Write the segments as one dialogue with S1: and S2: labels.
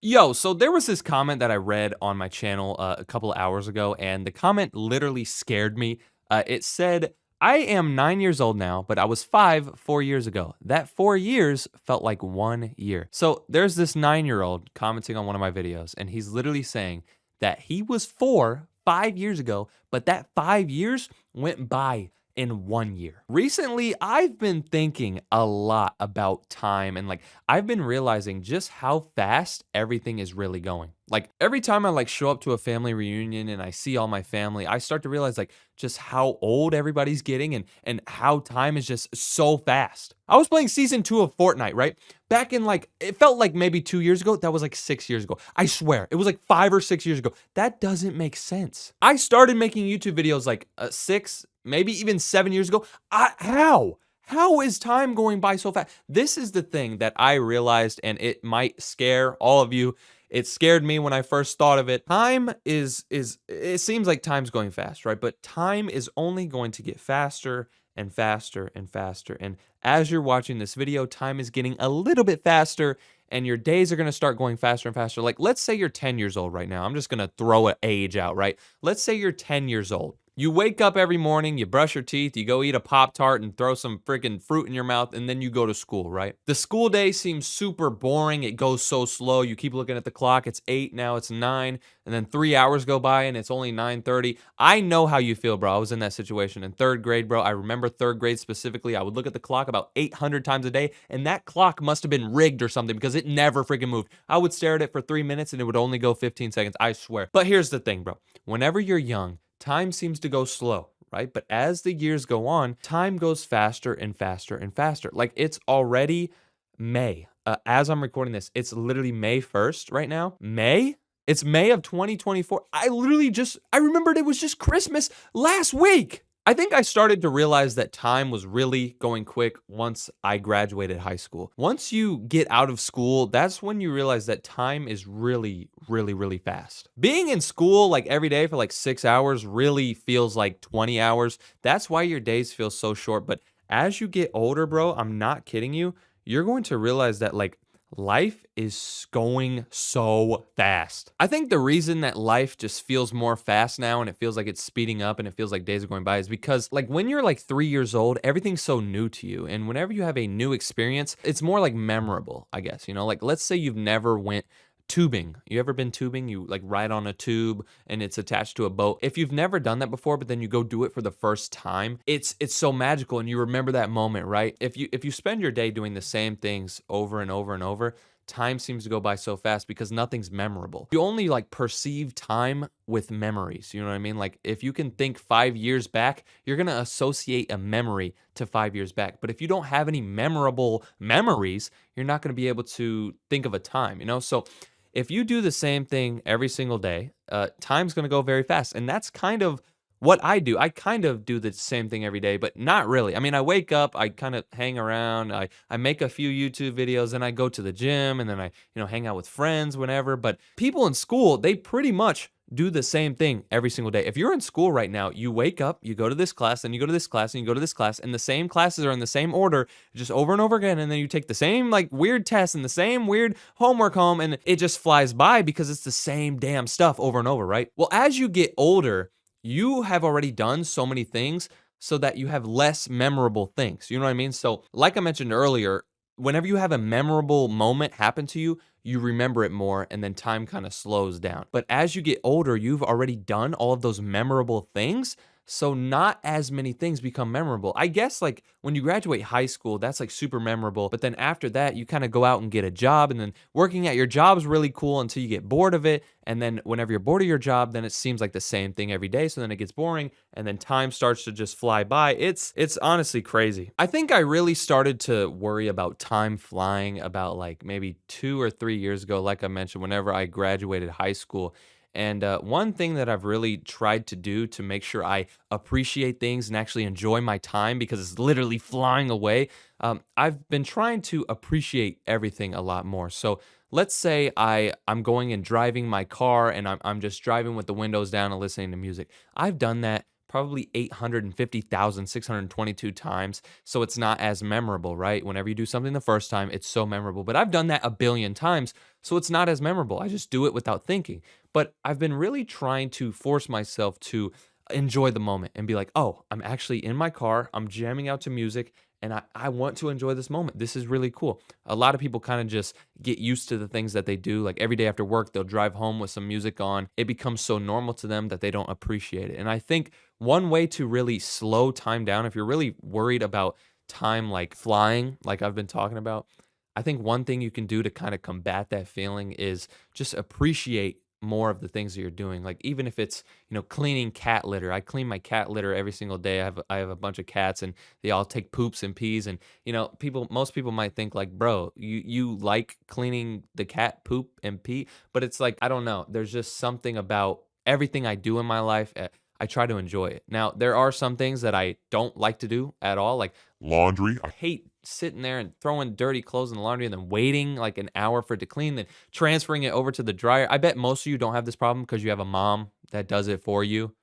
S1: Yo, so there was this comment that I read on my channel a couple of hours ago, and the comment literally scared me. It said, I am 9 years old now, but I was five 4 years ago. That 4 years felt like 1 year. So there's this 9-year-old commenting on one of my videos, and he's literally saying that he was four 5 years ago, but that 5 years went by in 1 year. Recently, I've been thinking a lot about time and I've been realizing just how fast everything is really going. Like every time I show up to a family reunion and I see all my family, I start to realize just how old everybody's getting and how time is just so fast. I was playing season 2 of Fortnite, right? Back in it felt like maybe 2 years ago. That was like 6 years ago. I swear, it was like 5 or 6 years ago. That doesn't make sense. I started making YouTube videos six, maybe even 7 years ago. How? How is time going by so fast? This is the thing that I realized, and it might scare all of you. It scared me when I first thought of it. Time is it seems like time's going fast, right? But time is only going to get faster and faster and faster. And as you're watching this video, time is getting a little bit faster and your days are going to start going faster and faster. Like let's say you're 10 years old right now. I'm just going to throw an age out, right? Let's say you're 10 years old. You wake up every morning, you brush your teeth, you go eat a Pop-Tart and throw some freaking fruit in your mouth, and then you go to school, right? The school day seems super boring. It goes so slow. You keep looking at the clock. It's 8, now it's 9, and then 3 hours go by and it's only 9:30. I know how you feel, bro. I was in that situation in third grade, bro. I remember third grade specifically. I would look at the clock about 800 times a day, and that clock must have been rigged or something because it never freaking moved. I would stare at it for 3 minutes and it would only go 15 seconds, I swear. But here's the thing, bro. Whenever you're young, time seems to go slow, right? But as the years go on, time goes faster and faster and faster. Like it's already May. As I'm recording this, it's literally May 1st right now. May? It's May of 2024. I remembered it was just Christmas last week. I think I started to realize that time was really going quick once I graduated high school. Once you get out of school, that's when you realize that time is really, really, really fast. Being in school every day for 6 hours really feels like 20 hours. That's why your days feel so short. But as you get older, bro, I'm not kidding you, you're going to realize that life is going so fast. I think the reason that life just feels more fast now and it feels like it's speeding up and it feels like days are going by is because when you're 3 years old, everything's so new to you. And whenever you have a new experience, it's more memorable, I guess. Let's say you've never went tubing. You ever been tubing? You ride on a tube and it's attached to a boat. If you've never done that before, but then you go do it for the first time, it's so magical and you remember that moment, right? If you spend your day doing the same things over and over and over, time seems to go by so fast because nothing's memorable. You only perceive time with memories. You know what I mean? If you can think 5 years back, you're going to associate a memory to 5 years back. But if you don't have any memorable memories, you're not going to be able to think of a time, So if you do the same thing every single day, time's going to go very fast. And that's kind of what I do. I kind of do the same thing every day, but not really. I mean, I wake up, I kind of hang around, I make a few YouTube videos, and I go to the gym, and then I, hang out with friends whenever. But people in school, they pretty much do the same thing every single day. If you're in school right now, you wake up, you go to this class, and you go to this class, and you go to this class, and the same classes are in the same order, just over and over again, and then you take the same weird tests and the same weird homework home, and it just flies by because it's the same damn stuff over and over, right? Well, as you get older, you have already done so many things so that you have less memorable things. You know what I mean? So, like I mentioned earlier, whenever you have a memorable moment happen to you, you remember it more and then time kind of slows down. But as you get older, you've already done all of those memorable things. So not as many things become memorable. I guess when you graduate high school, that's super memorable. But then after that, you kind of go out and get a job, and then working at your job is really cool until you get bored of it. And then whenever you're bored of your job, then it seems like the same thing every day. So then it gets boring, and then time starts to just fly by. It's honestly crazy. I think I really started to worry about time flying about maybe 2 or 3 years ago, like I mentioned, whenever I graduated high school. And one thing that I've really tried to do to make sure I appreciate things and actually enjoy my time because it's literally flying away, I've been trying to appreciate everything a lot more. So let's say I'm going and driving my car and I'm just driving with the windows down and listening to music. I've done that probably 850,622 times. So it's not as memorable, right? Whenever you do something the first time, it's so memorable. But I've done that a billion times, so it's not as memorable. I just do it without thinking. But I've been really trying to force myself to enjoy the moment and be like, oh, I'm actually in my car, I'm jamming out to music, and I want to enjoy this moment. This is really cool. A lot of people kind of just get used to the things that they do. Like every day after work, they'll drive home with some music on. It becomes so normal to them that they don't appreciate it. And I think one way to really slow time down, if you're really worried about time like flying, like I've been talking about, I think one thing you can do to kind of combat that feeling is just appreciate more of the things that you're doing. Like even if it's, cleaning cat litter. I clean my cat litter every single day. I have a bunch of cats and they all take poops and pees and most people might think like, "Bro, you like cleaning the cat poop and pee?" But it's like, I don't know. There's just something about everything I do in my life. I try to enjoy it. Now, there are some things that I don't like to do at all, like laundry. I hate sitting there and throwing dirty clothes in the laundry and then waiting like an hour for it to clean, then transferring it over to the dryer. I bet most of you don't have this problem because you have a mom that does it for you.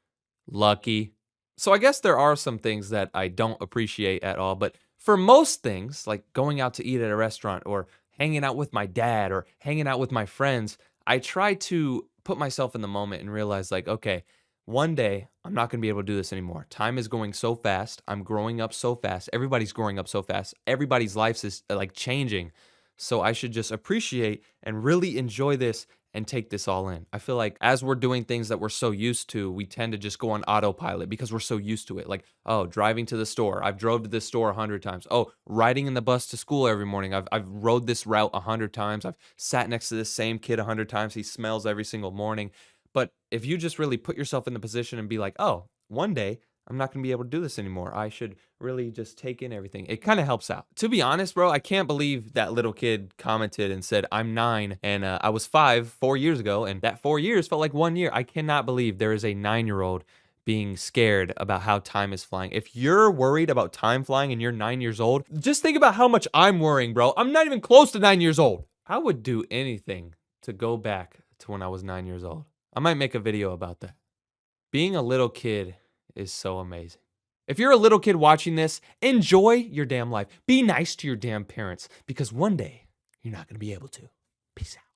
S1: Lucky. So I guess there are some things that I don't appreciate at all, but for most things, like going out to eat at a restaurant or hanging out with my dad or hanging out with my friends, I try to put myself in the moment and realize like, okay, one day I'm not going to be able to do this anymore. Time is going so fast. I'm growing up so fast. Everybody's growing up so fast. Everybody's lives is like changing. So I should just appreciate and really enjoy this and take this all in. I feel like as we're doing things that we're so used to, we tend to just go on autopilot because we're so used to it. Like, oh, driving to the store. I've drove to this store 100 times. Oh, riding in the bus to school every morning. I've rode this route 100 times. I've sat next to this same kid 100 times. He smells every single morning. But if you just really put yourself in the position and be like, oh, one day I'm not going to be able to do this anymore. I should really just take in everything. It kind of helps out. To be honest, bro, I can't believe that little kid commented and said, I'm 9 and I was 5 4 years ago. And that 4 years felt like 1 year. I cannot believe there is a 9-year-old being scared about how time is flying. If you're worried about time flying and you're 9 years old, just think about how much I'm worrying, bro. I'm not even close to 9 years old. I would do anything to go back to when I was 9 years old. I might make a video about that. Being a little kid is so amazing. If you're a little kid watching this, enjoy your damn life. Be nice to your damn parents because one day you're not going to be able to. Peace out.